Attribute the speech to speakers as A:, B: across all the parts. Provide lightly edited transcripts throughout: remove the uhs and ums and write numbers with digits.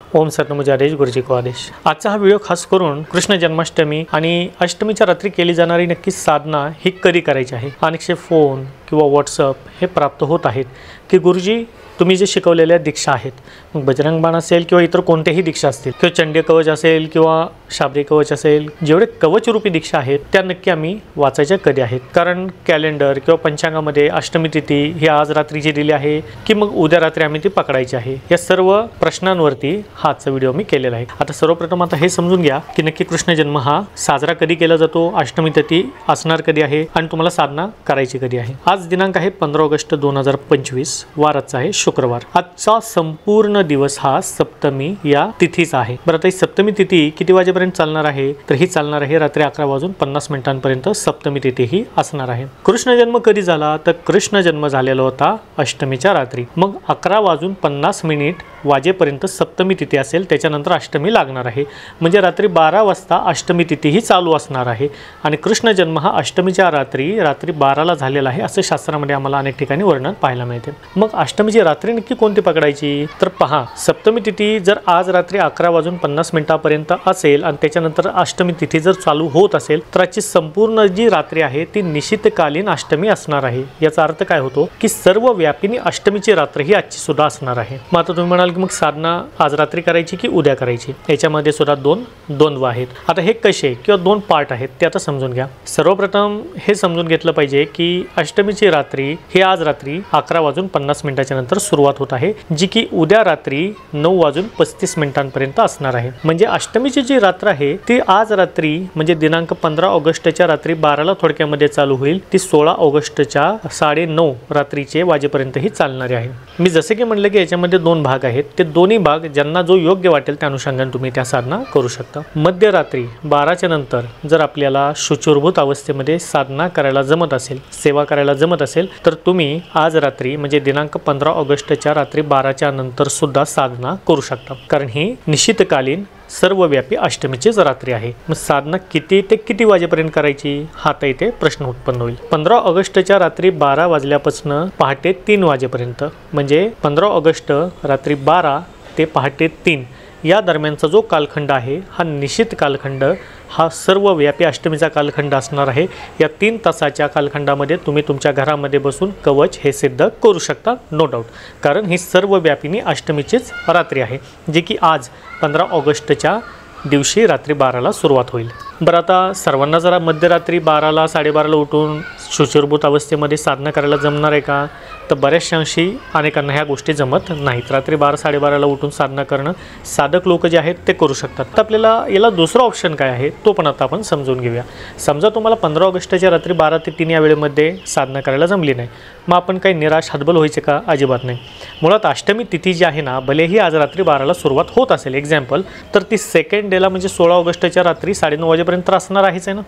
A: ओम सतनमुज आदेश गुरुजी को आदेश। आजचा हा व्हिडिओ खास करून कृष्ण जन्माष्टमी आणि अष्टमीच्या रात्री केली जाणारी नक्की साधना ही कधी करायची आहे। अनेकशे फोन किंवा व्हॉट्सअप हे प्राप्त होत आहेत की गुरुजी तुम्ही जे शिकवलेल्या दीक्षा आहेत, मग बजरंग बाण असेल किंवा इतर कोणत्याही दीक्षा असतील किंवा चंडी कवच असेल किंवा शाबरी कवच असेल, जेवढे कवच रूपी दीक्षा आहेत त्या नक्की आम्ही वाचायच्या कधी आहेत। कारण कॅलेंडर किंवा पंचांगामध्ये अष्टमी तिथी ही आज रात्रीची दिली आहे की मग उद्या रात्री आम्ही ती पकडायची आहे, या सर्व प्रश्नांवरती हाचा व्हिडिओ मी केलेला आहे। आता सर्वप्रथम आता हे समजून घ्या की नक्की कृष्ण जन्म हा साजरा कधी केला जातो, अष्टमी तिथी असणार कधी आहे आणि तुम्हाला साधना करायची कधी आहे। आज दिनांक आहे 15 ऑगस्ट 2025, वाराचा आहे शुक्रवार। आजचा संपूर्ण दिवस हा सप्तमी या तिथीचा आहे। बरं, आता ही सप्तमी तिथी किती वाजेपर्यंत चालणार आहे, तर ही चालणार आहे रात्री 11:50 सप्तमी तिथी ही असणार आहे। कृष्ण जन्म कधी झाला, तर कृष्ण जन्म झालेला होता अष्टमीच्या रात्री। मग 11:50 वाजेपर्यंत सप्तमी तिथी असेल, त्याच्यानंतर अष्टमी लागणार आहे, म्हणजे रात्री 12 वाजता अष्टमी तिथी ही चालू असणार आहे। आणि कृष्ण जन्म हा अष्टमीच्या रात्री 12ला झालेला आहे असं शास्त्रामध्ये आम्हाला अनेक ठिकाणी वर्णन पाहायला मिळते। मग अष्टमीची रात्री नक्की कोणती पकडायची, तर पहा, सप्तमी तिथी जर आज रात्री 11:50 असेल आणि त्याच्यानंतर अष्टमी तिथी जर चालू होत असेल, तर आजची संपूर्ण जी रात्री आहे ती निशितकालीन अष्टमी असणार आहे। याचा अर्थ काय होतो की सर्व व्यापिनी अष्टमीची रात्र ही आजची सुद्धा असणार आहे। मग आता तुम्ही म्हणाल की मग साधना आज रात्री करायची की उद्या करायची, याच्यामध्ये सुद्धा दोन द्वंद्व आहेत। आता हे कसे किंवा दोन पार्ट आहेत ते आता समजून घ्या। सर्वप्रथम हे समजून घेतलं पाहिजे की अष्टमीची रात्री ही आज रात्री 11:50 नंतर सुरुवात होत आहे, जी की उद्या रात्री 9:35 असणार आहे। म्हणजे अष्टमीची जी रात्र आहे ती आज रात्री म्हणजे दिनांक 15 ऑगस्टच्या रात्री 12ला थोडक्यामध्ये चालू होईल, ती 16 ऑगस्टच्या 9:30 रात्रीचे वाजेपर्यंत ही चालणारी आहे। मी जसे की म्हणलं की याच्यामध्ये दोन भाग आहेत, ते दोन्ही भाग ज्यांना जो योग्य वाटेल त्या अनुषंगाने तुम्ही त्या साधना करू शकता। मध्यरात्री 12च्या नंतर जर आपल्याला शुचिर्भूत अवस्थेमध्ये साधना करायला जमत असेल, सेवा करायला जमत असेल, तर तुम्ही आज रात्री म्हणजे दिनांक 15 ऑगस्टच्या रात्री 12च्या नंतर सुद्धा साधना करू शकता, कारण ही निशितकालीन सर्वव्यापी अष्टमीचीच रात्री आहे। मग साधना किती ते किती वाजेपर्यंत करायची हा आता इथे प्रश्न उत्पन्न होईल। 15 ऑगस्टच्या रात्री 12 वाजल्यापासून पहाटे 3 वाजेपर्यंत, म्हणजे 15 ऑगस्ट रात्री 12 ते पहाटे 3 या दरम्यानचा जो कालखंड आहे हा निश्चित कालखंड हा सर्वव्यापी अष्टमीचा कालखंड असणार आहे। या 3 तासाच्या कालखंडामध्ये तुम्ही तुमच्या घरामध्ये बसून कवच हे सिद्ध करू शकता, नो डाऊट, कारण ही सर्वव्यापिनी अष्टमीचीच रात्री आहे, जी की आज 15 ऑगस्टच्या दिवशी रात्री 12ला सुरुवात होईल। बरं, आता सर्वांना जरा मध्यरात्री 12ला 12:30ला उठून शुचिर्भूत अवस्थेमध्ये साधना करायला जमणार आहे का, तर बऱ्याचशा अंशी अनेकांना ह्या गोष्टी जमत नाहीत। रात्री 12-12:30ला उठून साधना करणं साधक लोक जे आहेत ते करू शकतात। तर आपल्याला याला दुसरा ऑप्शन काय आहे तो पण आता आपण समजून घेऊया। समजा तुम्हाला 15 ऑगस्टच्या रात्री 12 ते 3 या वेळेमध्ये साधना करायला जमली नाही, मग आपण काही निराश हतबल व्हायचे का, अजिबात नाही। मुळात अष्टमी तिथी जी आहे ना, भलेही आज रात्री 12ला सुरुवात होत असेल एक्झाम्पल, तर ती सेकंड डेला म्हणजे 16 ऑगस्टच्या रात्री 9:30 वाजेपर्यंत असणार आहेच आहे ना,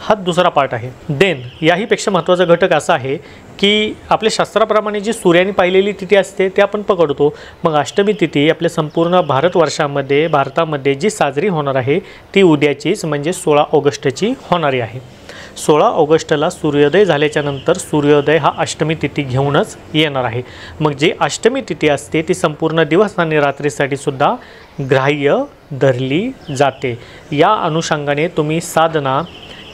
A: हा दुसरा पार्ट आहे। देन याहीपेक्षा महत्त्वाचा घटक असा आहे की आपल्या शास्त्राप्रमाणे जी सूर्याने पाहिलेली तिथी असते ते आपण पकडतो। मग अष्टमी तिथी आपल्या संपूर्ण भारतामध्ये जी साजरी होणार आहे ती उद्याचीच म्हणजे 16 ऑगस्टची होणारी आहे। 16 ऑगस्टला सूर्योदय झाल्याच्या नंतर सूर्योदय हा अष्टमी तिथी घेऊनच येणार आहे। मग जी अष्टमी तिथी असते ती संपूर्ण दिवस आणि रात्रीसाठी सुद्धा ग्राह्य धरली जाते। या अनुषंगाने तुम्ही साधना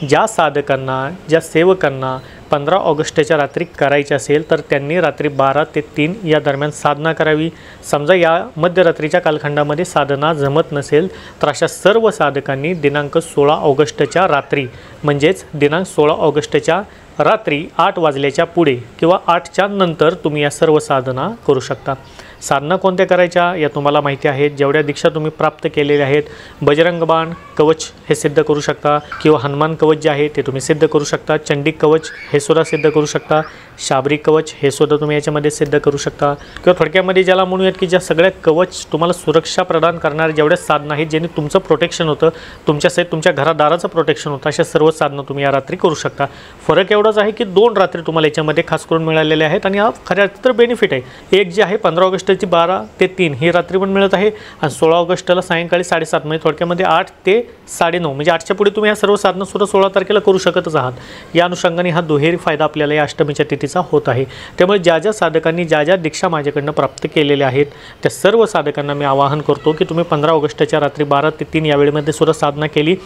A: ज्या साधकांना, ज्या सेवकांना 15 ऑगस्टच्या रात्री करायची असेल तर त्यांनी रात्री 12 ते 3 या दरम्यान साधना करावी। समजा या मध्यरात्रीच्या कालखंडामध्ये साधना जमत नसेल तर अशा सर्व साधकांनी दिनांक 16 ऑगस्टच्या रात्री म्हणजेच दिनांक 16 ऑगस्टच्या रात्री 8 वाजल्याच्या पुढे किंवा 8च्या नंतर तुम्ही या सर्व साधना करू शकता। साधना कोणत्या करायच्या या तुम्हाला माहिती आहेत, जेवढ्या दीक्षा तुम्ही प्राप्त केलेल्या आहेत। बजरंग बाण कवच हे सिद्ध करू शकता किंवा हनुमान कवच जे आहे ते तुम्ही सिद्ध करू शकता, चंडी कवच हे सुद्धा सिद्ध करू शकता, शाबरी कवच हे सुद्धा तुम्ही याच्यामध्ये सिद्ध करू शकता, किंवा थोडक्यामध्ये ज्याला म्हणूयात की ज्या सगळ्या कवच तुम्हाला सुरक्षा प्रदान करणाऱ्या जेवढ्या साधना आहेत ज्यांनी तुमचं प्रोटेक्शन होतं, तुमच्यासहित तुमच्या घरादाराचं प्रोटेक्शन होतं, अशा सर्व साधना तुम्ही या रात्री करू शकता। फरक एवढाच आहे की 2 रात्री तुम्हाला याच्यामध्ये खास करून मिळालेल्या आहेत आणि हा खऱ्या तर बेनिफिट आहे। एक जे आहे 15 ऑगस्ट ऑगस्टची 12 ते 3 ही रात्री पण मिळत आहे आणि 16 ऑगस्टला सायंकाळी 7:30 म्हणजे थोडक्यामध्ये 8 ते 9:30 म्हणजे 8च्या पुढे तुम्ही या सर्व साधनंसुद्धा 16 तारखेला करू शकतच आहात। या अनुषंगाने हा दुहेरी फायदा आपल्याला या अष्टमीच्या तिथीचा होत आहे। त्यामुळे ज्या ज्या साधकांनी ज्या ज्या दीक्षा माझ्याकडनं प्राप्त केलेल्या आहेत त्या सर्व साधकांना मी आवाहन करतो की तुम्ही 15 ऑगस्टच्या रात्री 12 ते 3 या वेळेमध्ये सुद्धा साधना केली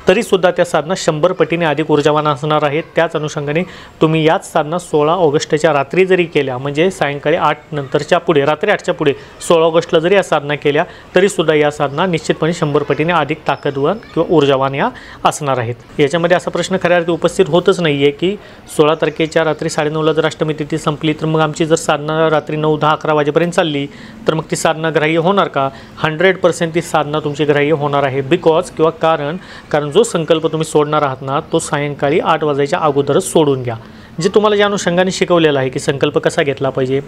A: तरीसुद्धा त्या साधना 100 पटीने अधिक ऊर्जावान असणार आहेत। त्याच अनुषंगाने तुम्ही याच साधना 16 ऑगस्टच्या रात्री जरी केल्या म्हणजे सायंकाळी 8 नंतरच्या पुढे रात्री 8च्या पुढे 16 ऑगस्टला जरी या साधना केल्या तरीसुद्धा या साधना निश्चितपणे 100 पटीने अधिक ताकदवान किंवा ऊर्जावान या असणार आहेत। याच्यामध्ये असा प्रश्न खऱ्या अर्थी उपस्थित होतच नाही आहे की 16 तारखेच्या रात्री 9:30ला जर अष्टमी तिथी संपली तर मग आमची जर साधना रात्री 9, 10, 11 वाजेपर्यंत चालली तर मग ती साधना ग्राह्य होणार का? 100% ती साधना तुमची ग्राह्य होणार आहे। बिकॉज किंवा कारण जो संकल्प तुम्ही सोडणार आहात ना तो सायंकाळी 8 वाजायच्या अगोदरच सोडून घ्या। जे तुम्हाला ज्या अनुषंगाने शिकवलेलं आहे की संकल्प कसा घेतला पाहिजे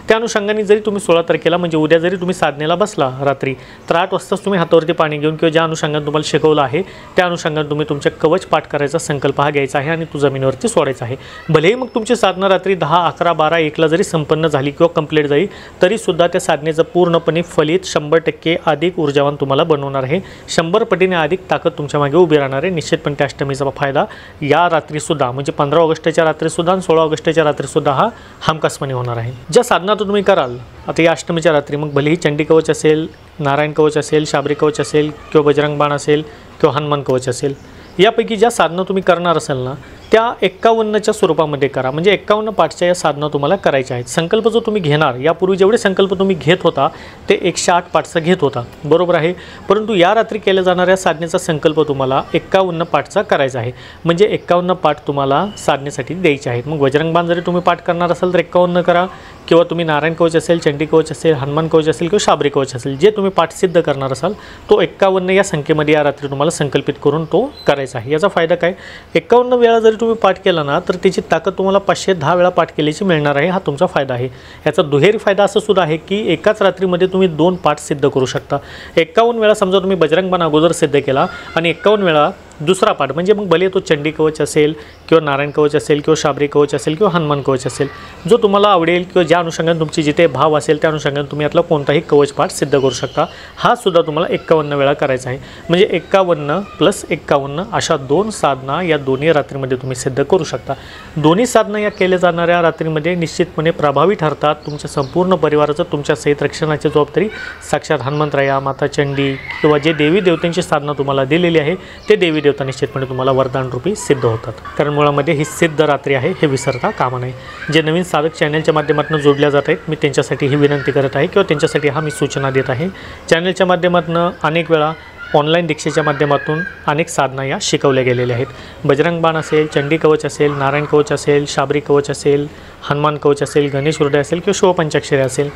A: त्या अनुषंगाने जरी तुम्ही 16 तारखेला म्हणजे उद्या जरी तुम्ही साधनेला बसला रात्री तर 8 वाजताच तुम्ही हातावरती पाणी घेऊन किंवा ज्या अनुषंगाने तुम्हाला शिकवलं आहे त्या अनुषंगाने तुम्ही तुमच्या कवच पाठ करायचा संकल्प हा घ्यायचा आहे आणि तो जमिनीवरती सोडायचा आहे। भलेही मग तुमची साधना रात्री 10, 11, 12, 1ला जरी संपन्न झाली किंवा कंप्लीट झाली तरीसुद्धा त्या साधनेचं पूर्णपणे फलित 100% अधिक ऊर्जावान तुम्हाला बनवणार आहे। 100 पटीने अधिक ताकद तुमच्या मागे उभी राहणार आहे। निश्चितपणे त्या अष्टमीचा फायदा या रात्रीसुद्धा म्हणजे 15 ऑगस्टच्या रात्री 16 ऑगस्टच्या रात्रीसुद्धा हा हमखासपणे होणार आहे। ज्या साधना तुम्ही कराल आता या अष्टमीच्या रात्री मग भलेही चंडी कवच असेल, नारायण कवच असेल, शाबरी कवच असेल किंवा बजरंग बाण असेल किंवा हनुमान कवच असेल यापैकी ज्या साधना तुम्ही करणार असाल ना त्या 51च्या स्वरूपामध्ये करा म्हणजे 51 पाठच्या या साधना तुम्हाला करायच्या आहेत। संकल्प जो तुम्ही घेणार यापूर्वी जेवढे संकल्प तुम्ही घेत होता ते 108 पाठचा घेत होता बरोबर आहे, परंतु या रात्री केल्या जाणाऱ्या साधनेचा संकल्प तुम्हाला 51 पाठचा करायचा आहे म्हणजे 51 पाठ तुम्हाला साधनेसाठी द्यायचे आहेत। मग बजरंग बाण जरी तुम्ही पाठ करणार असाल तर 51 करा किंवा तुम्ही नारायण कवच असेल, चंडी कवच असेल, हनुमान कवच असेल किंवा शाबरी कवच असेल जे तुम्ही पाठ सिद्ध करणार असाल तो 51 या संख्येमध्ये या रात्री तुम्हाला संकल्पित करून तो करायचा आहे। याचा फायदा काय 51 वेळा जरी तुम्ही पाठ केला ना तर त्याची ताकद तुम्हाला 510 वेळा पाठ केल्याची मिळणार आहे। हा तुमचा फायदा आहे। याचा दुहेरी फायदा असा सुद्धा आहे की एकाच रात्रीमध्ये तुम्ही 2 पाठ सिद्ध करू शकता। 51 वेळा समजा तुम्ही बजरंग बाण अगोदर सिद्ध केला आणि 51 वेळा दुसरा पाठ म्हणजे मग भले तो चंडी कवच असेल किंवा नारायण कवच असेल किंवा शाबरी कवच असेल किंवा हनुमान कवच असेल जो तुम्हाला आवडेल किंवा ज्या अनुषंगाने तुमची जिथे भाव असेल त्या अनुषंगाने तुम्ही यातला कोणताही कवच पाठ सिद्ध करू शकता। हा सुद्धा तुम्हाला 51 वेळा करायचा आहे म्हणजे 51 + 51 अशा 2 साधना या दोन्ही रात्रीमध्ये तुम्ही सिद्ध करू शकता। दोन्ही साधना या केल्या जाणाऱ्या रात्रीमध्ये निश्चितपणे प्रभावी ठरतात। तुमच्या संपूर्ण परिवाराचं तुमच्या सहित रक्षणाची जबाबदारी साक्षात हनुमंतराया, माता चंडी किंवा जे देवी देवतांची साधना तुम्हाला दिलेली आहे ते देवी देवता निश्चितपणे तुम्हाला वरदान रूपी सिद्ध होतात। कारण मुळामध्ये ही सिद्ध रात्री आहे हे विसरता कामा नये। जे नवीन साधक चॅनलच्या माध्यमातून जोडल्या जात आहेत मी त्यांच्यासाठी ही विनंती करत आहे किंवा त्यांच्यासाठी हा मी सूचना देत आहे। चॅनलच्या माध्यमातून अनेक वेळा ऑनलाईन दीक्षेच्या माध्यमातून अनेक साधना या शिकवल्या गेलेल्या आहेत। बजरंग बाण असेल, चंडी कवच असेल, नारायण कवच असेल, शाबरी कवच असेल, हनुमान कवच असेल, गणेश हृदय असेल किंवा शिवपंचाक्षरी असेल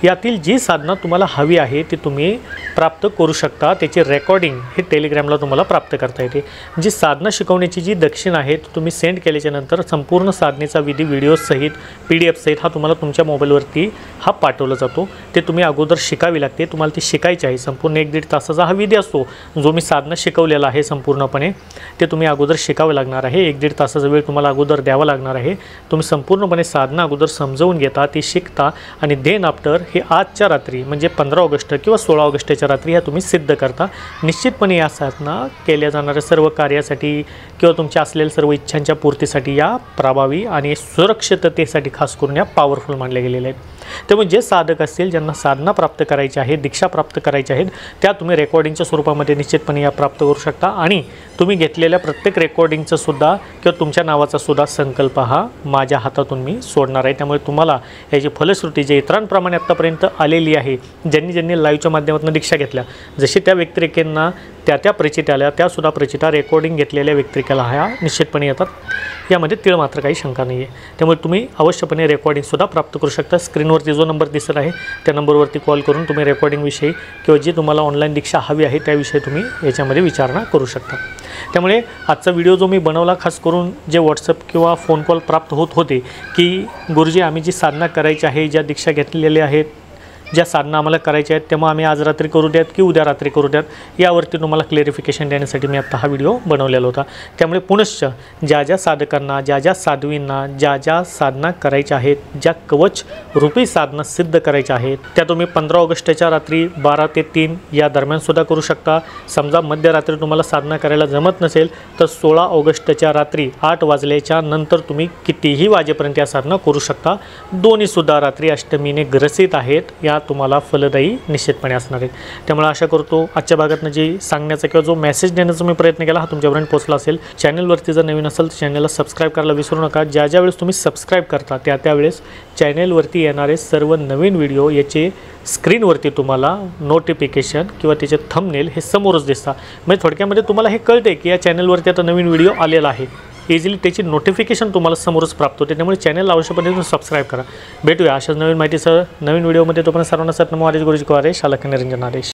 A: यातील जी साधना तुम्हाला हवी आहे ती तुम्ही प्राप्त करू शकता। त्याची रेकॉर्डिंग हे टेलिग्रामला तुम्हाला प्राप्त करता येते। जी साधना शिकवण्याची जी दक्षिणा आहे तुम्ही सेंड केल्याच्या नंतर संपूर्ण साधनेचा विधी व्हिडिओ सहित PDF सहित हा तुम्हाला तुमच्या मोबाईलवरती हा पाठवला जातो। ते तुम्ही अगोदर शिकावी लागते। तुम्हाला ती शिकायची आहे। संपूर्ण 1-1.5 तासाचा हा विधी असतो जो मी साधना शिकवलेला आहे संपूर्णपणे ते तुम्ही अगोदर शिकावे लागणार आहे। 1-1.5 तासाचा वेळ तुम्हाला अगोदर द्यावा लागणार आहे। तुम्ही संपूर्णपणे साधना अगोदर समजवून घेता ती शिकता आणि देन आफ्टर हे आजच्या रात्री म्हणजे 15 ऑगस्ट किंवा 16 ऑगस्टच्या रात्री ह्या तुम्ही सिद्ध करता। निश्चितपणे या साधना केल्या जाणाऱ्या सर्व कार्यासाठी किंवा तुमच्या असलेल्या सर्व इच्छांच्या पूर्तीसाठी या प्रभावी आणि सुरक्षिततेसाठी खास करून या पॉवरफुल मानल्या गेलेल्या आहेत। त्यामुळे जे साधक असतील ज्यांना साधना प्राप्त करायची आहे, दीक्षा प्राप्त करायची आहेत त्या तुम्ही रेकॉर्डिंगच्या स्वरूपामध्ये निश्चितपणे या प्राप्त करू शकता आणि तुम्ही घेतलेल्या प्रत्येक रेकॉर्डिंगचं सुद्धा किंवा तुमच्या नावाचा सुद्धा संकल्प हा माझ्या हातातून मी सोडणार आहे। त्यामुळे तुम्हाला याची फलश्रुती जे इतरांप्रमाणे आत्तापर्यंत आलेली आहे ज्यांनी लाईव्हच्या माध्यमातून दीक्षा घेतल्या जशी त्या व्यक्तिरेखेंना त्या प्रचिताला त्यासुद्धा प्रचिता रेकॉर्डिंग घेतलेल्या व्यक्तिरेखेला ह्या निश्चितपणे येतात। यामध्ये तीळ मात्र काही शंका नाही आहे। त्यामुळे तुम्ही अवश्यपणे रेकॉर्डिंगसुद्धा प्राप्त करू शकता। स्क्रीनवरती जो नंबर दिसत आहे त्या नंबरवरती कॉल करून तुम्ही रेकॉर्डिंगविषयी किंवा जी तुम्हाला ऑनलाईन दीक्षा हवी आहे त्याविषयी तुम्ही याच्यामध्ये विचारणा करू शकता। त्यामुळे आजचा व्हिडिओ जो मी बनवला खास करून जे व्हॉट्सअप किंवा फोन कॉल प्राप्त होत होते की गुरुजी आम्ही जी साधना करायची आहे, ज्या दीक्षा घेतलेल्या आहेत, ज्या साधना आम्हाला करायच्या आहेत तेव्हा आम्ही आज रात्री करू द्यात की उद्या रात्री करू द्यात यावरती तुम्हाला क्लेरिफिकेशन देण्यासाठी मी आता हा व्हिडिओ बनवलेला होता। त्यामुळे पुनश्च ज्या साधकांना ज्या साध्वींना ज्या साधना करायच्या आहेत, ज्या कवच रूपी साधना सिद्ध करायच्या आहेत त्या तुम्ही 15 ऑगस्टच्या रात्री 12 ते 3 या दरम्यान सुद्धा करू शकता। समजा मध्यरात्री तुम्हाला साधना करायला जमत नसेल तर 16 ऑगस्टच्या रात्री 8 वाजल्याच्या नंतर तुम्ही कितीही वाजेपर्यंत या साधना करू शकता। दोन्ही सुद्धा रात्री अष्टमीने ग्रसित आहेत, या तुम्हाला फलदायी निश्चितपणे असणार आहेत। त्यामुळे आशा करतो आजच्या भागातनं जे सांगण्याचा किंवा जो मेसेज देण्याचा मी प्रयत्न केला हा तुमच्यापर्यंत पोहोचला असेल। चॅनलवरती जर नवीन असेल तर चॅनलला सबस्क्राईब करायला विसरू नका। ज्या वेळेस तुम्ही सबस्क्राईब करता त्यावेळेस चॅनलवरती येणारे सर्व नवीन व्हिडिओ याचे स्क्रीनवरती तुम्हाला नोटिफिकेशन किंवा त्याचे थंबनेल हे समोरच दिसतात। म्हणजे थोडक्यामध्ये तुम्हाला हे कळते की या चॅनलवरती आता नवीन व्हिडिओ आलेला आहे, इझिली त्याची नोटिफिकेशन तुम्हाला समोरच प्राप्त होते। त्यामुळे चॅनलला अवश्यपणे सबस्क्राईब करा। भेटूया अशाच नवीन माहितीसह नवीन व्हिडिओमध्ये। तोपर्यंत सर्वांना सत नमो आदेश गुरुजी को आदेश, शालक निरंजन आदेश।